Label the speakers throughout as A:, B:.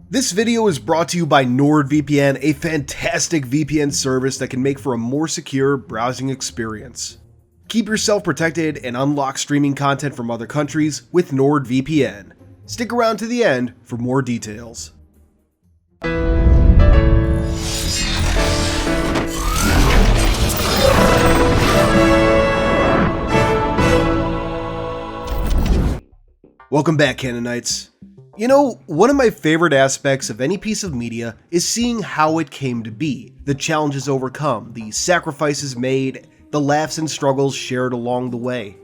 A: This video is brought to you by NordVPN, a fantastic VPN service that can make for a more secure browsing experience. Keep yourself protected and unlock streaming content from other countries with NordVPN. Stick around to the end for more details. Welcome back, Canonites. You know, one of my favorite aspects of any piece of media is seeing how it came to be, the challenges overcome, the sacrifices made, the laughs and struggles shared along the way.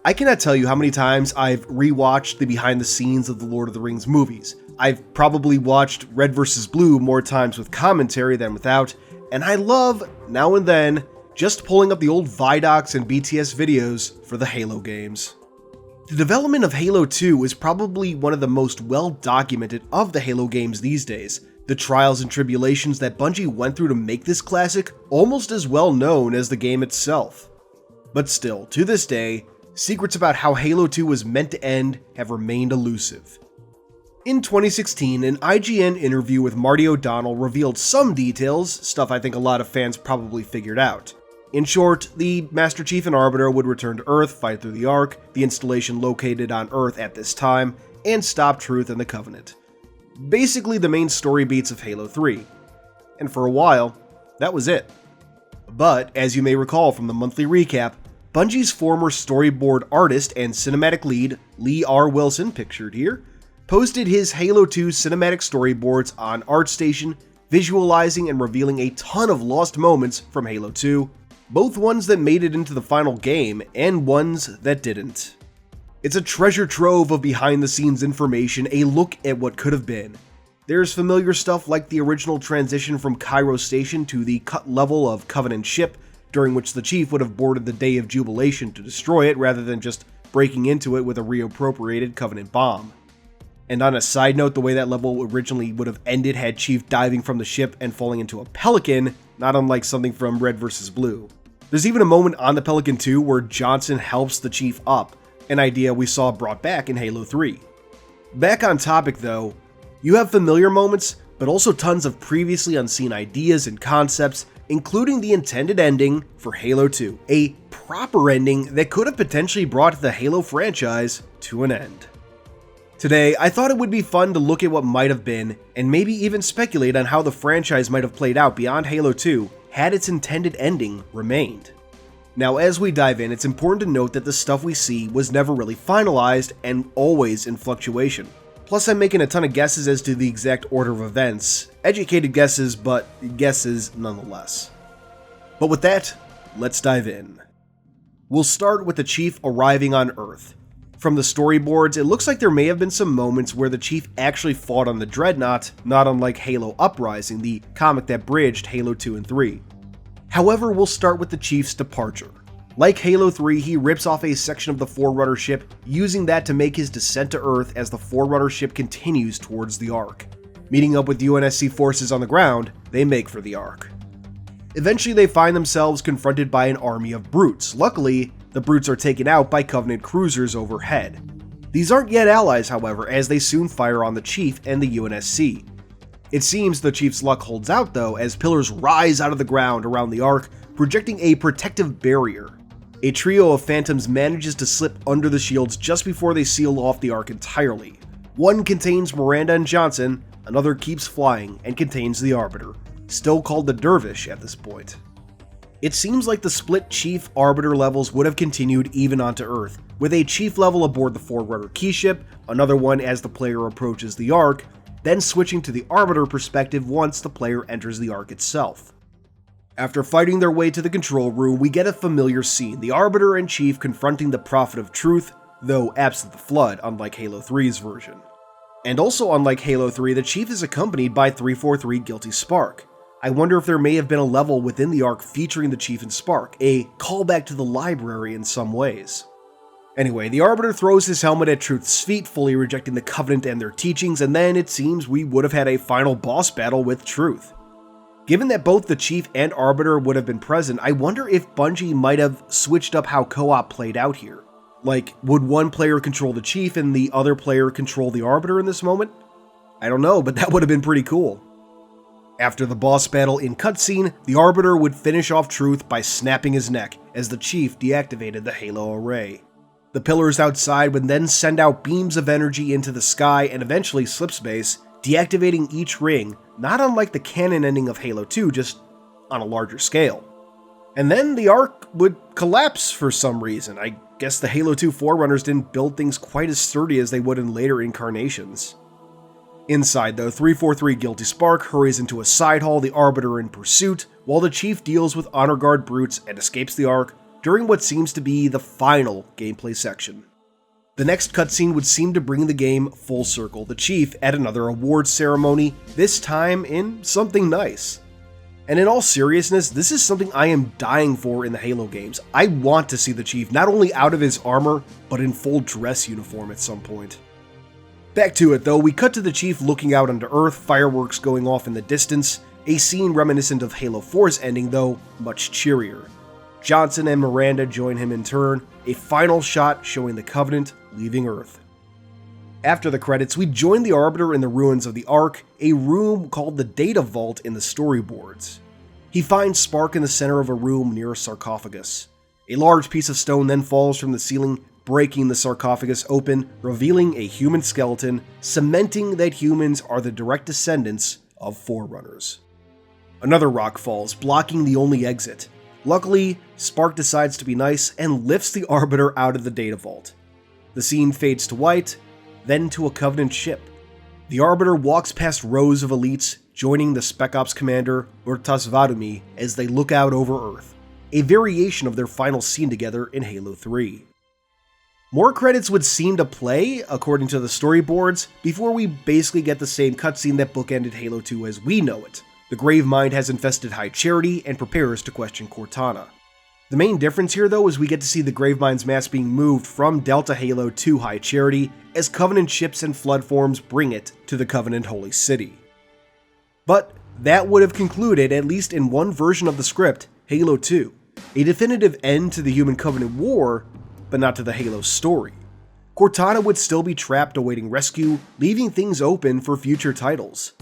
A: I cannot tell you how many times I've rewatched the behind the scenes of the Lord of the Rings movies. I've probably watched Red vs. Blue more times with commentary than without, and I love, now and then, just pulling up the old Vidocs and BTS videos for the Halo games. The development of Halo 2 is probably one of the most well-documented of the Halo games these days. The trials and tribulations that Bungie went through to make this classic almost as well known as the game itself. But still, to this day, secrets about how Halo 2 was meant to end have remained elusive. In 2016, an IGN interview with Marty O'Donnell revealed some details, stuff I think a lot of fans probably figured out. In short, the Master Chief and Arbiter would return to Earth, fight through the Ark, the installation located on Earth at this time, and stop Truth and the Covenant. Basically the main story beats of Halo 3. And for a while, that was it. But, as you may recall from the monthly recap, Bungie's former storyboard artist and cinematic lead, Lee R. Wilson, pictured here, posted his Halo 2 cinematic storyboards on ArtStation, visualizing and revealing a ton of lost moments from Halo 2, both ones that made it into the final game, and ones that didn't. It's a treasure trove of behind-the-scenes information, a look at what could have been. There's familiar stuff like the original transition from Cairo Station to the cut level of Covenant ship, during which the Chief would have boarded the Day of Jubilation to destroy it rather than just breaking into it with a reappropriated Covenant bomb. And on a side note, the way that level originally would have ended had Chief diving from the ship and falling into a pelican, not unlike something from Red vs. Blue. There's even a moment on the Pelican 2 where Johnson helps the Chief up, an idea we saw brought back in Halo 3. Back on topic though, you have familiar moments, but also tons of previously unseen ideas and concepts, including the intended ending for Halo 2, a proper ending that could have potentially brought the Halo franchise to an end. Today, I thought it would be fun to look at what might have been, and maybe even speculate on how the franchise might have played out beyond Halo 2 had its intended ending remained. Now, as we dive in, it's important to note that the stuff we see was never really finalized and always in fluctuation. Plus, I'm making a ton of guesses as to the exact order of events. Educated guesses, but guesses nonetheless. But with that, let's dive in. We'll start with the Chief arriving on Earth. From the storyboards, it looks like there may have been some moments where the Chief actually fought on the Dreadnought, not unlike Halo Uprising, the comic that bridged Halo 2 and 3. However, we'll start with the Chief's departure. Like Halo 3, he rips off a section of the Forerunner ship, using that to make his descent to Earth as the Forerunner ship continues towards the Ark. Meeting up with UNSC forces on the ground, they make for the Ark. Eventually, they find themselves confronted by an army of brutes. Luckily, the brutes are taken out by Covenant cruisers overhead. These aren't yet allies, however, as they soon fire on the Chief and the UNSC. It seems the Chief's luck holds out though, as pillars rise out of the ground around the Ark, projecting a protective barrier. A trio of Phantoms manages to slip under the shields just before they seal off the Ark entirely. One contains Miranda and Johnson, another keeps flying and contains the Arbiter, still called the Dervish at this point. It seems like the split Chief Arbiter levels would have continued even onto Earth, with a Chief level aboard the Forerunner key ship, another one as the player approaches the Ark, then switching to the Arbiter perspective once the player enters the Ark itself. After fighting their way to the control room, we get a familiar scene, the Arbiter and Chief confronting the Prophet of Truth, though absent the Flood, unlike Halo 3's version. And also unlike Halo 3, the Chief is accompanied by 343 Guilty Spark. I wonder if there may have been a level within the Ark featuring the Chief and Spark, a callback to the library in some ways. Anyway, the Arbiter throws his helmet at Truth's feet, fully rejecting the Covenant and their teachings, and then it seems we would have had a final boss battle with Truth. Given that both the Chief and Arbiter would have been present, I wonder if Bungie might have switched up how co-op played out here. Like, would one player control the Chief and the other player control the Arbiter in this moment? I don't know, but that would have been pretty cool. After the boss battle in cutscene, the Arbiter would finish off Truth by snapping his neck as the Chief deactivated the Halo array. The pillars outside would then send out beams of energy into the sky and eventually slip space, deactivating each ring, not unlike the canon ending of Halo 2, just on a larger scale. And then the Ark would collapse for some reason. I guess the Halo 2 Forerunners didn't build things quite as sturdy as they would in later incarnations. Inside, though, 343 Guilty Spark hurries into a side hall, the Arbiter in pursuit, while the Chief deals with Honor Guard brutes and escapes the Ark during what seems to be the final gameplay section. The next cutscene would seem to bring the game full circle, the Chief at another awards ceremony, this time in something nice. And in all seriousness, this is something I am dying for in the Halo games. I want to see the Chief not only out of his armor, but in full dress uniform at some point. Back to it though, we cut to the Chief looking out onto Earth, fireworks going off in the distance, a scene reminiscent of Halo 4's ending though, much cheerier. Johnson and Miranda join him in turn, a final shot showing the Covenant leaving Earth. After the credits, we join the Arbiter in the ruins of the Ark, a room called the Data Vault in the storyboards. He finds Spark in the center of a room near a sarcophagus. A large piece of stone then falls from the ceiling, breaking the sarcophagus open, revealing a human skeleton, cementing that humans are the direct descendants of Forerunners. Another rock falls, blocking the only exit. Luckily, Spark decides to be nice and lifts the Arbiter out of the data vault. The scene fades to white, then to a Covenant ship. The Arbiter walks past rows of elites, joining the Spec Ops commander, Urtas Vadumi, as they look out over Earth, a variation of their final scene together in Halo 3. More credits would seem to play, according to the storyboards, before we basically get the same cutscene that bookended Halo 2 as we know it. The Gravemind has infested High Charity and prepares to question Cortana. The main difference here though is we get to see the Gravemind's mass being moved from Delta Halo to High Charity as Covenant ships and flood forms bring it to the Covenant Holy City. But that would have concluded, at least in one version of the script, Halo 2, a definitive end to the Human Covenant War, but not to the Halo story. Cortana would still be trapped awaiting rescue, leaving things open for future titles.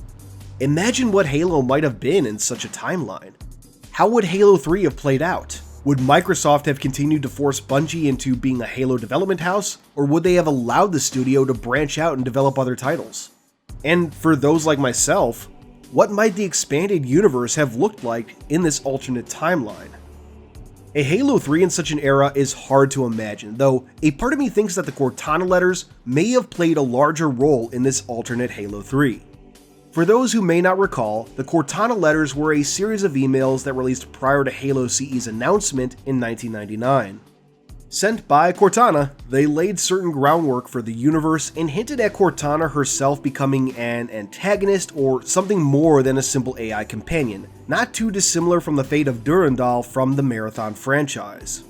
A: Imagine what Halo might have been in such a timeline. How would Halo 3 have played out? Would Microsoft have continued to force Bungie into being a Halo development house, or would they have allowed the studio to branch out and develop other titles? And for those like myself, what might the expanded universe have looked like in this alternate timeline? A Halo 3 in such an era is hard to imagine, though a part of me thinks that the Cortana letters may have played a larger role in this alternate Halo 3. For those who may not recall, the Cortana letters were a series of emails that released prior to Halo CE's announcement in 1999. Sent by Cortana, they laid certain groundwork for the universe and hinted at Cortana herself becoming an antagonist or something more than a simple AI companion, not too dissimilar from the fate of Durandal from the Marathon franchise.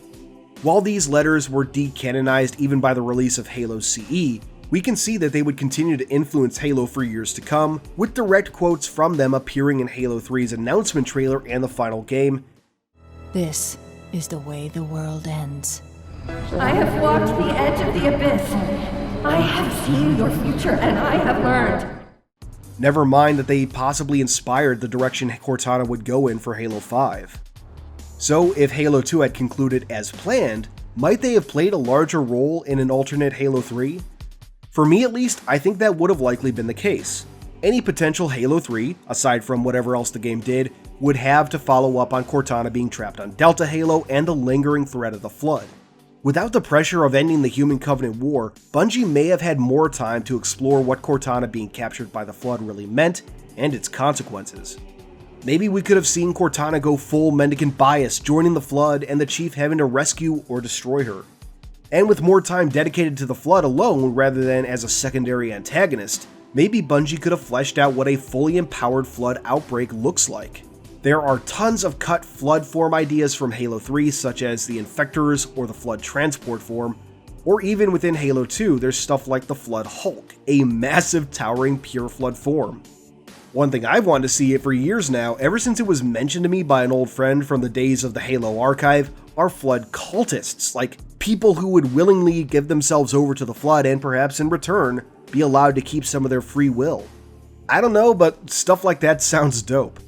A: While these letters were decanonized even by the release of Halo CE, we can see that they would continue to influence Halo for years to come, with direct quotes from them appearing in Halo 3's announcement trailer and the final game.
B: This is the way the world ends.
C: I have walked the edge of the abyss. I have seen your future and I have learned.
A: Never mind that they possibly inspired the direction Cortana would go in for Halo 5. So if Halo 2 had concluded as planned, might they have played a larger role in an alternate Halo 3? For me at least, I think that would have likely been the case. Any potential Halo 3, aside from whatever else the game did, would have to follow up on Cortana being trapped on Delta Halo and the lingering threat of the Flood. Without the pressure of ending the Human Covenant War, Bungie may have had more time to explore what Cortana being captured by the Flood really meant and its consequences. Maybe we could have seen Cortana go full mendicant bias, joining the Flood and the Chief having to rescue or destroy her. And with more time dedicated to the Flood alone rather than as a secondary antagonist, maybe Bungie could have fleshed out what a fully empowered Flood outbreak looks like. There are tons of cut Flood form ideas from Halo 3, such as the Infectors or the Flood transport form, or even within Halo 2 there's stuff like the Flood Hulk, a massive towering pure Flood form. One thing I've wanted to see for years now, ever since it was mentioned to me by an old friend from the days of the Halo archive, are Flood cultists, like people who would willingly give themselves over to the Flood and perhaps in return be allowed to keep some of their free will. I don't know, but stuff like that sounds dope.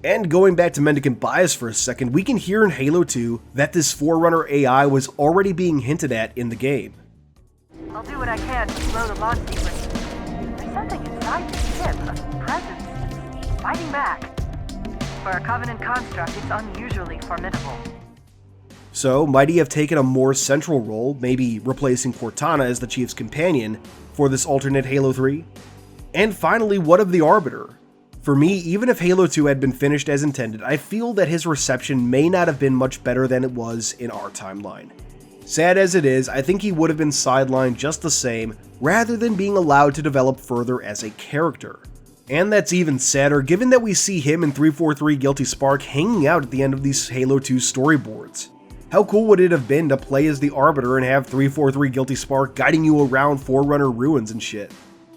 A: And going back to mendicant bias for a second, we can hear in Halo 2 that this Forerunner AI was already being hinted at in the game.
D: I'll do what I can to slow the launch sequence. There's something inside this ship, a presence that's fighting back. For a Covenant construct, it's unusually formidable.
A: So, might he have taken a more central role, maybe replacing Cortana as the Chief's companion for this alternate Halo 3? And finally, what of the Arbiter? For me, even if Halo 2 had been finished as intended, I feel that his reception may not have been much better than it was in our timeline. Sad as it is, I think he would have been sidelined just the same, rather than being allowed to develop further as a character. And that's even sadder given that we see him and 343 Guilty Spark hanging out at the end of these Halo 2 storyboards. How cool would it have been to play as the Arbiter and have 343 Guilty Spark guiding you around Forerunner ruins and shit?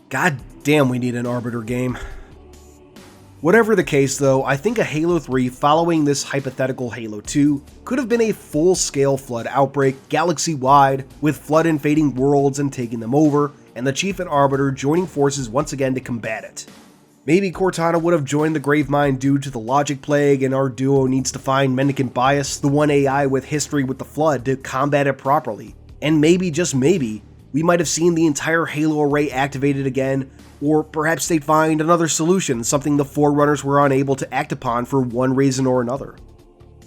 A: God damn, we need an Arbiter game. Whatever the case though, I think a Halo 3 following this hypothetical Halo 2 could have been a full-scale Flood outbreak galaxy-wide, with Flood invading worlds and taking them over, and the Chief and Arbiter joining forces once again to combat it. Maybe Cortana would have joined the Gravemind due to the Logic Plague, and our duo needs to find Mendicant Bias, the one AI with history with the Flood, to combat it properly. And maybe, just maybe, we might have seen the entire Halo array activated again, or perhaps they'd find another solution, something the Forerunners were unable to act upon for one reason or another.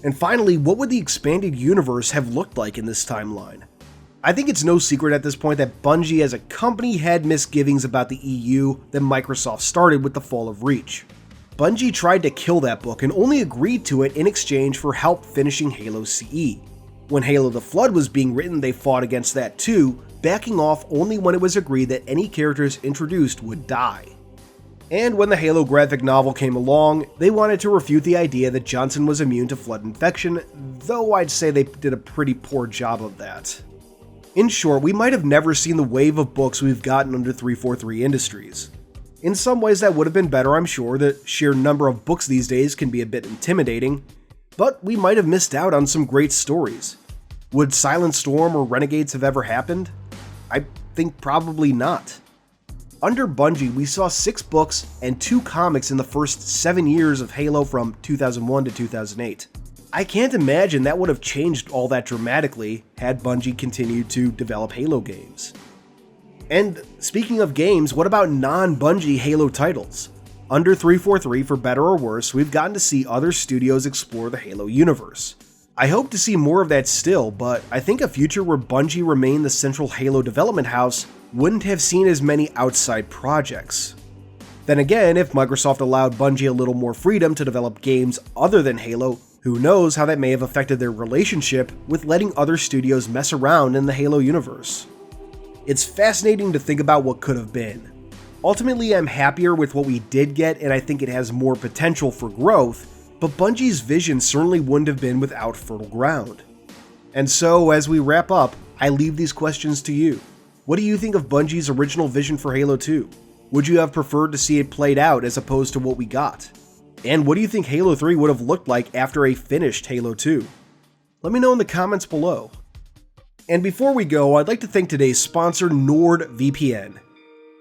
A: And finally, what would the expanded universe have looked like in this timeline? I think it's no secret at this point that Bungie as a company had misgivings about the EU that Microsoft started with the fall of Reach. Bungie tried to kill that book and only agreed to it in exchange for help finishing Halo CE. When Halo the Flood was being written, they fought against that too, backing off only when it was agreed that any characters introduced would die. And when the Halo graphic novel came along, they wanted to refute the idea that Johnson was immune to Flood infection, though I'd say they did a pretty poor job of that. In short, we might have never seen the wave of books we've gotten under 343 Industries. In some ways that would have been better, I'm sure. The sheer number of books these days can be a bit intimidating, but we might have missed out on some great stories. Would Silent Storm or Renegades have ever happened? I think probably not. Under Bungie, we saw 6 books and 2 comics in the first 7 years of Halo from 2001 to 2008. I can't imagine that would have changed all that dramatically had Bungie continued to develop Halo games. And speaking of games, what about non-Bungie Halo titles? Under 343, for better or worse, we've gotten to see other studios explore the Halo universe. I hope to see more of that still, but I think a future where Bungie remained the central Halo development house wouldn't have seen as many outside projects. Then again, if Microsoft allowed Bungie a little more freedom to develop games other than Halo, who knows how that may have affected their relationship with letting other studios mess around in the Halo universe. It's fascinating to think about what could have been. Ultimately, I'm happier with what we did get, and I think it has more potential for growth, but Bungie's vision certainly wouldn't have been without fertile ground. And so, as we wrap up, I leave these questions to you. What do you think of Bungie's original vision for Halo 2? Would you have preferred to see it played out as opposed to what we got? And what do you think Halo 3 would have looked like after a finished Halo 2? Let me know in the comments below. And before we go, I'd like to thank today's sponsor, NordVPN.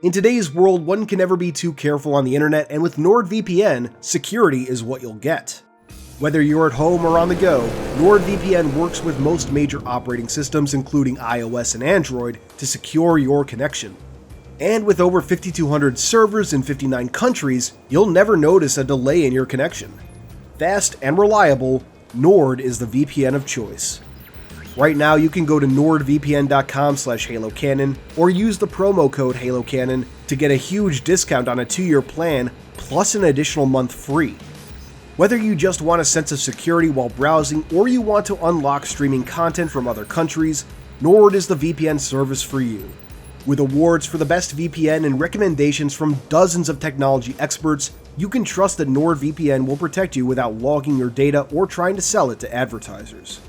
A: In today's world, one can never be too careful on the internet, and with NordVPN, security is what you'll get. Whether you're at home or on the go, NordVPN works with most major operating systems, including iOS and Android, to secure your connection. And with over 5,200 servers in 59 countries, you'll never notice a delay in your connection. Fast and reliable, Nord is the VPN of choice. Right now, you can go to nordvpn.com/HaloCanon or use the promo code HaloCanon to get a huge discount on a 2-year plan plus an additional month free. Whether you just want a sense of security while browsing or you want to unlock streaming content from other countries, Nord is the VPN service for you. With awards for the best VPN and recommendations from dozens of technology experts, you can trust that NordVPN will protect you without logging your data or trying to sell it to advertisers.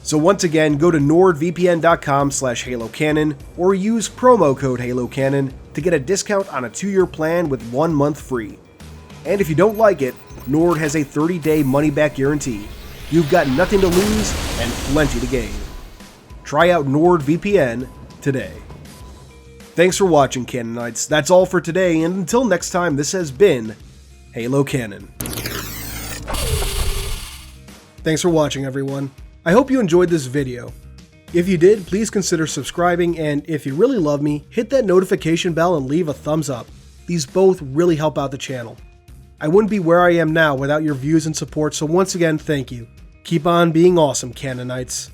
A: So once again, go to nordvpn.com/HaloCanon or use promo code HaloCanon to get a discount on a 2-year plan with 1 month free. And if you don't like it, Nord has a 30-day money-back guarantee. You've got nothing to lose and plenty to gain. Try out NordVPN today. Thanks for watching, Canonites. That's all for today, and until next time, this has been Halo Canon. Thanks for watching, everyone. I hope you enjoyed this video. If you did, please consider subscribing, and if you really love me, hit that notification bell and leave a thumbs up. These both really help out the channel. I wouldn't be where I am now without your views and support, so once again, thank you. Keep on being awesome, Canonites.